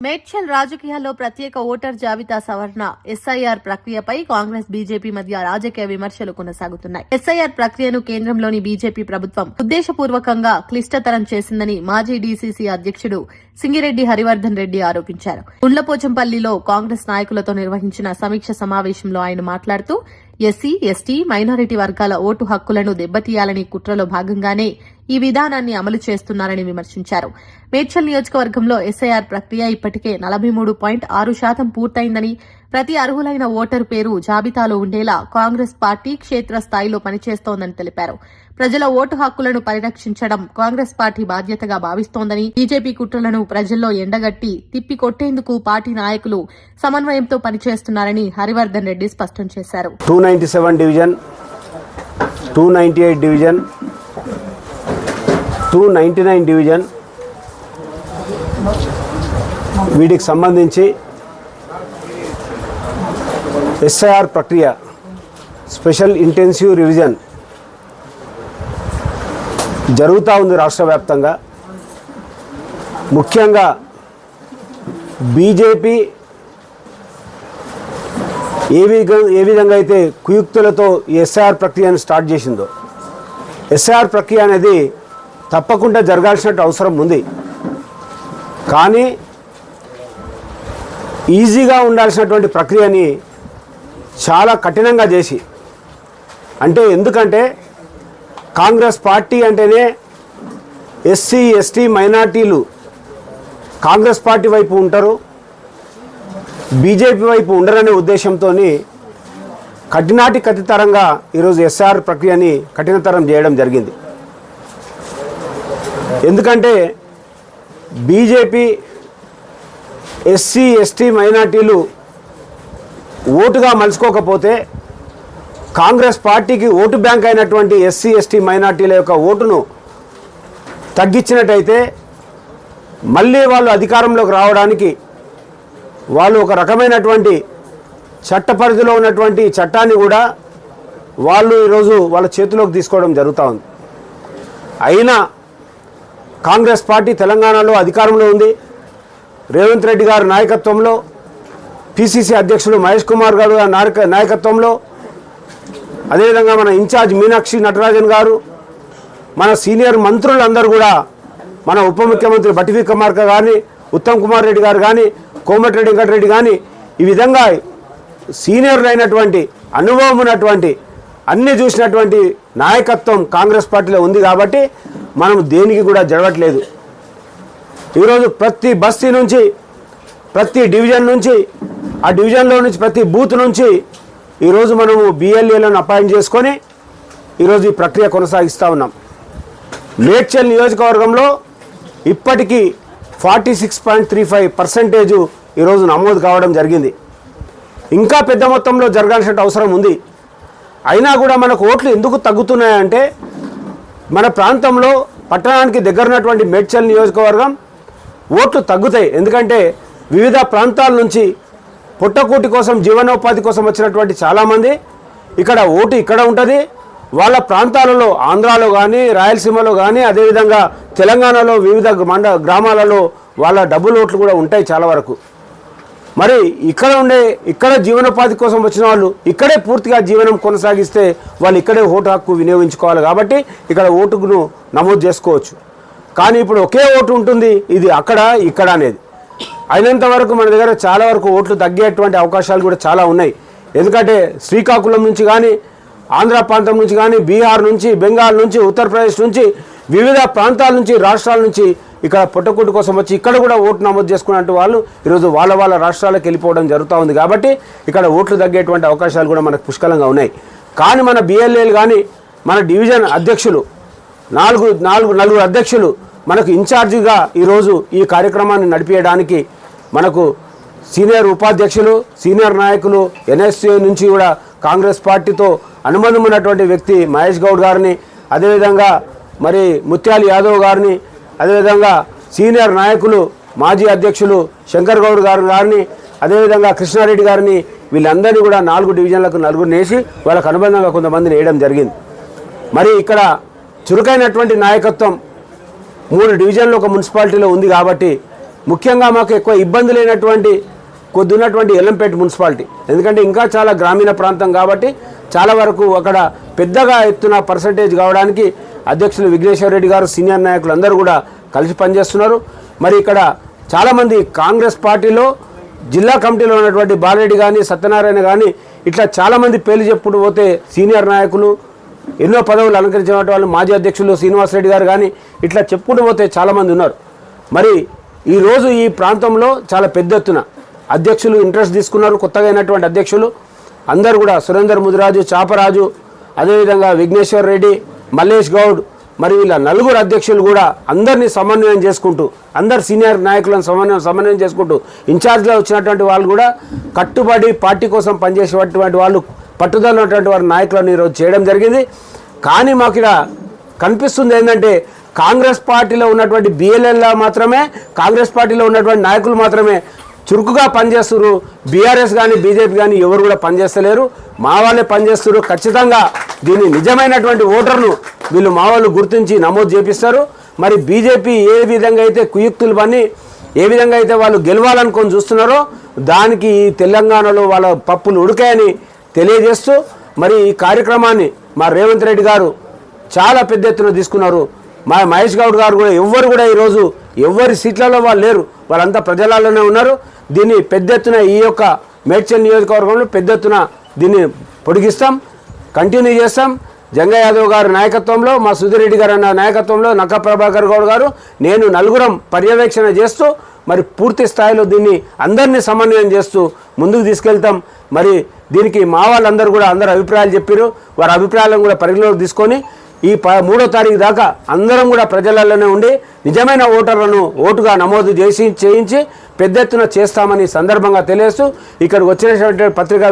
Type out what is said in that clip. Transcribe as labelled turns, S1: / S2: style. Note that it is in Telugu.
S1: మేడ్చల్ రాజకీయాల్లో ప్రత్యేక ఓటర్ జాబితా సవరణ ఎస్ఐఆర్ ప్రక్రియపై కాంగ్రెస్ బీజేపీ మధ్య రాజకీయ విమర్శలు కొనసాగుతున్నాయి. ఎస్ఐఆర్ ప్రక్రియను కేంద్రంలోని బీజేపీ ప్రభుత్వం ఉద్దేశపూర్వకంగా క్లిష్టతరం చేసిందని మాజీ డీసీసీ అధ్యక్షుడు సింగిరెడ్డి హరివర్ధన్ రెడ్డి ఆరోపించారు. గుండ్లపోచంపల్లిలో కాంగ్రెస్ నాయకులతో నిర్వహించిన సమీక్ష సమావేశంలో ఆయన మాట్లాడుతూ ఎస్సీ, ఎస్టీ, మైనారిటీ వర్గాల ఓటు హక్కులను దెబ్బతీయాలని కుట్రలో భాగంగానే ఈ విధానాన్ని అమలు చేస్తున్నారని విమర్శించారు. మేడ్చల్ నియోజకవర్గంలో ఎస్ఐఆర్ ప్రక్రియ ఇప్పటికే 43.6% పూర్తయిందని, ప్రతి అర్హులైన ఓటరు పేరు జాబితాలో ఉండేలా కాంగ్రెస్ పార్టీ క్షేత్రస్థాయిలో పనిచేస్తోందని తెలిపారు. ప్రజల ఓటు హక్కులను పరిరక్షించడం కాంగ్రెస్ పార్టీ బాధ్యతగా భావిస్తోందని, బీజేపీ కుట్రలను ప్రజల్లో ఎండగట్టి తిప్పికొట్టేందుకు పార్టీ నాయకులు సమన్వయంతో పనిచేస్తున్నారని హరివర్ధన్ రెడ్డి స్పష్టం చేశారు.
S2: 297 డివిజన్, 298 డివిజన్, 299 డివిజన్ వీటికి సంబంధించి ఎస్ఐఆర్ ప్రక్రియ స్పెషల్ ఇంటెన్సివ్ రివిజన్ జరుగుతూ ఉంది రాష్ట్ర వ్యాప్తంగా. ముఖ్యంగా బీజేపీ ఏ విధంగా అయితే కుయుక్తులతో ఈ ఎస్ఐఆర్ ప్రక్రియను స్టార్ట్ చేసిందో, ఎస్ఐఆర్ ప్రక్రియ అనేది తప్పకుండా జరగాల్సిన అవసరం ఉంది. కానీ ఈజీగా ఉండాల్సినటువంటి ప్రక్రియని చాలా కఠినంగా చేసి, ఎందుకంటే కాంగ్రెస్ పార్టీ అంటేనే ఎస్సీ, ఎస్టీ, మైనార్టీలు కాంగ్రెస్ పార్టీ వైపు ఉంటారు, బీజేపీ వైపు ఉండరనే ఉద్దేశంతో కఠినతరంగా ఈరోజు ఎస్ఐఆర్ ప్రక్రియని కఠినతరం చేయడం జరిగింది. ఎందుకంటే బీజేపీ ఎస్సీ, ఎస్టీ, మైనార్టీలు ఓటుగా మలుచుకోకపోతే కాంగ్రెస్ పార్టీకి ఓటు బ్యాంక్ అయినటువంటి ఎస్సీ, ఎస్టీ, మైనార్టీల యొక్క ఓటును తగ్గించినట్టయితే మళ్ళీ వాళ్ళు అధికారంలోకి రావడానికి వాళ్ళు ఒక రకమైనటువంటి చట్ట పరిధిలో ఉన్నటువంటి చట్టాన్ని కూడా వాళ్ళు ఈరోజు వాళ్ళ చేతిలోకి తీసుకోవడం జరుగుతూ ఉంది. అయినా కాంగ్రెస్ పార్టీ తెలంగాణలో అధికారంలో ఉంది. రేవంత్ రెడ్డి గారి నాయకత్వంలో, పిసిసి అధ్యక్షులు మహేష్ కుమార్ గారు నాయకత్వంలో, అదేవిధంగా మన ఇన్ఛార్జ్ మీనాక్షి నటరాజన్ గారు, మన సీనియర్ మంత్రులందరూ కూడా, మన ఉప ముఖ్యమంత్రి బట్టి విక్రమార్క కానీ, ఉత్తమ్ కుమార్ రెడ్డి గారు కానీ, కోమటిరెడ్డి వెంకటరెడ్డి కానీ, ఈ విధంగా సీనియర్లు అయినటువంటి అనుభవం ఉన్నటువంటి అన్నీ చూసినటువంటి నాయకత్వం కాంగ్రెస్ పార్టీలో ఉంది. కాబట్టి మనం దేనికి కూడా జరగట్లేదు. ఈరోజు ప్రతి బస్తీ నుంచి, ప్రతి డివిజన్ నుంచి, ఆ డివిజన్లో నుంచి ప్రతి బూత్ నుంచి ఈరోజు మనము బిఎల్ఏలను అపాయింట్ చేసుకొని ఈరోజు ఈ ప్రక్రియ కొనసాగిస్తూ ఉన్నాం. మేడ్చల్ నియోజకవర్గంలో ఇప్పటికీ 46.35% ఈరోజు నమోదు కావడం జరిగింది. ఇంకా పెద్ద మొత్తంలో జరగాల్సిన అవసరం ఉంది. అయినా కూడా మనకు ఓట్లు ఎందుకు తగ్గుతున్నాయంటే, మన ప్రాంతంలో పట్టణానికి దగ్గరన్నటువంటి మేడ్చల్ నియోజకవర్గం ఓట్లు తగ్గుతాయి. ఎందుకంటే వివిధ ప్రాంతాల నుంచి పుట్టకూటి కోసం, జీవనోపాధి కోసం వచ్చినటువంటి చాలామంది ఇక్కడ ఓటు ఇక్కడ ఉంటుంది. వాళ్ళ ప్రాంతాలలో, ఆంధ్రాలో కానీ, రాయలసీమలో కానీ, అదేవిధంగా తెలంగాణలో వివిధ గ్రామాలలో వాళ్ళ డబ్బులు ఓట్లు కూడా ఉంటాయి చాలా వరకు. మరి ఇక్కడ జీవనోపాధి కోసం వచ్చిన వాళ్ళు ఇక్కడే పూర్తిగా జీవనం కొనసాగిస్తే వాళ్ళు ఇక్కడే ఓటు హక్కు వినియోగించుకోవాలి. కాబట్టి ఇక్కడ ఓటును నమోదు చేసుకోవచ్చు. కానీ ఇప్పుడు ఒకే ఓటు ఉంటుంది, ఇది అక్కడ ఇక్కడ అనేది. అయినంత వరకు మన దగ్గర చాలా వరకు ఓట్లు తగ్గేటువంటి అవకాశాలు కూడా చాలా ఉన్నాయి. ఎందుకంటే శ్రీకాకుళం నుంచి కానీ, ఆంధ్ర ప్రాంతం నుంచి కానీ, బీహార్ నుంచి, బెంగాల్ నుంచి, ఉత్తరప్రదేశ్ నుంచి, వివిధ ప్రాంతాల నుంచి, రాష్ట్రాల నుంచి ఇక్కడ పుట్టకూటి కోసం వచ్చి ఇక్కడ కూడా ఓటు నమోదు చేసుకున్నట్టు వాళ్ళు ఈరోజు వాళ్ళ రాష్ట్రాలకు వెళ్ళిపోవడం జరుగుతూ ఉంది. కాబట్టి ఇక్కడ ఓట్లు తగ్గేటువంటి అవకాశాలు కూడా మనకు పుష్కలంగా ఉన్నాయి. కానీ మన బిఎల్ఏలు కానీ, మన డివిజన్ అధ్యక్షులు, నలుగురు అధ్యక్షులు మనకు ఇన్ఛార్జిగా ఈరోజు ఈ కార్యక్రమాన్ని నడిపేయడానికి మనకు సీనియర్ ఉపాధ్యక్షులు, సీనియర్ నాయకులు, ఎన్ఎస్సీ నుంచి కూడా కాంగ్రెస్ పార్టీతో అనుబంధం ఉన్నటువంటి వ్యక్తి మహేష్ గౌడ్ గారిని, అదేవిధంగా మరి ముత్యాల యాదవ్ గారిని, అదేవిధంగా సీనియర్ నాయకులు మాజీ అధ్యక్షులు శంకర్ గౌడ్ గారిని, అదేవిధంగా కృష్ణారెడ్డి గారిని, వీళ్ళందరినీ కూడా 4 డివిజన్లకు నలుగురిని వేసి వాళ్ళకు అనుబంధంగా కొంతమందిని వేయడం జరిగింది. మరి ఇక్కడ చురుకైనటువంటి నాయకత్వం 3 డివిజన్లు ఒక మున్సిపాలిటీలో ఉంది. కాబట్టి ముఖ్యంగా మాకు ఎక్కువ ఇబ్బంది లేనటువంటి కొద్ది ఉన్నటువంటి ఎల్లంపేట మున్సిపాలిటీ, ఎందుకంటే ఇంకా చాలా గ్రామీణ ప్రాంతం కాబట్టి చాలా వరకు అక్కడ పెద్దగా ఎత్తున పర్సంటేజ్ కావడానికి అధ్యక్షులు విఘ్నేశ్వర్ రెడ్డి గారు సీనియర్ నాయకులు అందరూ కూడా కలిసి పనిచేస్తున్నారు. మరి ఇక్కడ చాలామంది కాంగ్రెస్ పార్టీలో జిల్లా కమిటీలో ఉన్నటువంటి బాలరెడ్డి కానీ సత్యనారాయణ కానీ ఇట్లా చాలామంది పేర్లు చెప్పుడు పోతే సీనియర్ నాయకులు ఎన్నో పదవులు అలంకరించిన వాళ్ళు మాజీ అధ్యక్షులు శ్రీనివాసరెడ్డి గారు కానీ ఇట్లా చెప్పుకుంటూ పోతే చాలామంది ఉన్నారు. మరి ఈరోజు ఈ ప్రాంతంలో చాలా పెద్ద ఎత్తున అధ్యక్షులు ఇంట్రెస్ట్ తీసుకున్నారు. కొత్తగా అయినటువంటి అధ్యక్షులు అందరూ కూడా సురేందర్ ముదిరాజు, చాపరాజు, అదేవిధంగా విఘ్నేశ్వర్ రెడ్డి, మల్లేష్ గౌడ్, మరి వీళ్ళ నలుగురు అధ్యక్షులు కూడా అందరినీ సమన్వయం చేసుకుంటూ అందరు సీనియర్ నాయకులను సమన్వయం చేసుకుంటూ ఇన్ఛార్జ్గా వచ్చినటువంటి వాళ్ళు కూడా కట్టుబడి పార్టీ కోసం పనిచేసేటువంటి వాళ్ళు పట్టుదల ఉన్నటువంటి వారి నాయకులను ఈరోజు చేయడం జరిగింది. కానీ మాకు ఇక్కడ కనిపిస్తుంది ఏంటంటే కాంగ్రెస్ పార్టీలో ఉన్నటువంటి బిఎల్ఎల్లా మాత్రమే, కాంగ్రెస్ పార్టీలో ఉన్నటువంటి నాయకులు మాత్రమే చురుకుగా పనిచేస్తున్నారు. బీఆర్ఎస్ కానీ బీజేపీ కానీ ఎవరు కూడా పనిచేస్తలేరు. మా వాళ్ళే పనిచేస్తున్నారు. ఖచ్చితంగా దీన్ని నిజమైనటువంటి ఓటర్ను వీళ్ళు మా వాళ్ళు గుర్తించి నమోదు చేపిస్తారు. మరి బీజేపీ ఏ విధంగా అయితే కుయుక్తులు పని ఏ విధంగా అయితే వాళ్ళు గెలవాలనుకొని చూస్తున్నారో దానికి తెలంగాణలో వాళ్ళ పప్పులు ఉడికాయని తెలియజేస్తూ మరి ఈ కార్యక్రమాన్ని మా రేవంత్ రెడ్డి గారు చాలా పెద్ద ఎత్తున తీసుకున్నారు. మా మహేష్ గౌడ్ గారు కూడా ఎవ్వరు కూడా ఈరోజు ఎవరి సీట్లలో వాళ్ళు లేరు, వాళ్ళంతా ప్రజలలోనే ఉన్నారు. దీన్ని పెద్ద ఎత్తున ఈ యొక్క మేడ్చల్ నియోజకవర్గంలో పెద్ద ఎత్తున దీన్ని పొడిగిస్తాం, కంటిన్యూ చేస్తాం. జంగా యాదవ్ గారి నాయకత్వంలో, మా సుధీర్ రెడ్డి గారి నాయకత్వంలో, నక్క ప్రభాకర్ గౌడ్ గారు, నేను నలుగురం పర్యవేక్షణ చేస్తూ మరి పూర్తి స్థాయిలో దీన్ని అందరినీ సమన్వయం చేస్తూ ముందుకు తీసుకెళ్తాం. మరి దీనికి మా వాళ్ళందరూ కూడా అందరు అభిప్రాయాలు చెప్పారు. వారి అభిప్రాయాలను కూడా పరిగణలోకి తీసుకొని ఈ 3వ తారీఖు దాకా అందరం కూడా ప్రజలలోనే ఉండి నిజమైన ఓటర్లను ఓటుగా నమోదు చేయించి పెద్ద ఎత్తున చేస్తామని సందర్భంగా తెలియజేస్తూ ఇక్కడికి వచ్చినటువంటి పత్రికా